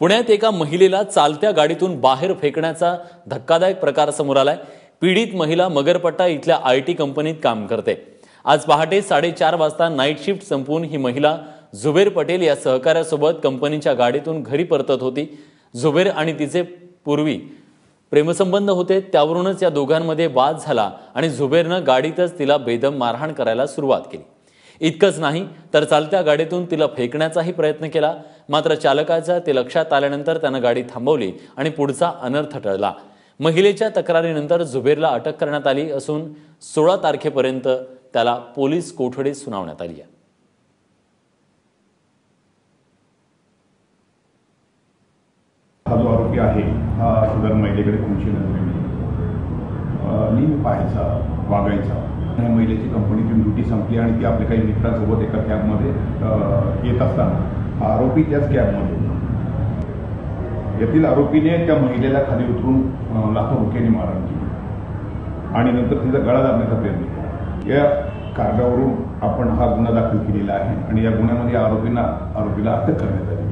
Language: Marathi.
पुण्यात एका महिलेला चालत्या गाडीतून बाहेर फेकण्याचा धक्कादायक प्रकार समोर आलाय। पीडित महिला मगरपट्टा इथल्या IT कंपनीत काम करते। आज पहाटे 4:30 वाजता नाईट शिफ्ट संपवून ही महिला जुबेर पटेल या सहकार्यासोबत कंपनीच्या गाडीतून घरी परतत होती। जुबेर आणि तिचे पूर्वी प्रेमसंबंध होते, त्यावरूनच या दोघांमध्ये वाद झाला आणि जुबेरनं गाडीतच तिला बेदम मारहाण करायला सुरुवात केली। इतकंच नाही तर चालत्या गाडीतून तिला फेकण्याचाही प्रयत्न केला, मात्र चालकाच्या ते लक्षात आल्यानंतर त्यानं गाडी थांबवली आणि पुढचा अनर्थ टळला। महिलेच्या तक्रारीनंतर जुबेरला अटक करण्यात आली असून 16 तारखेपर्यंत त्याला पोलीस कोठडी सुनावण्यात आली आहे। हा जो आरोपी आहे हा सदर महिलेकडे खुशी नजरेने नेहमी पाहायचा, वागायचा। या महिलेची कंपनीची ड्युटी संपली आणि ती आपल्या काही मित्रांसोबत एका कॅबमध्ये येत असताना आरोपी त्याच कॅबमध्ये होता। यातील आरोपीने त्या महिलेला खाली उतरून लाखो रुपयांनी मारहाण केली आणि नंतर तिचा गळा दाबण्याचा प्रयत्न केला। या कारणावरून आपण हा गुन्हा दाखल केलेला आहे आणि या गुन्ह्यामध्ये आरोपीला अटक करण्यात आली।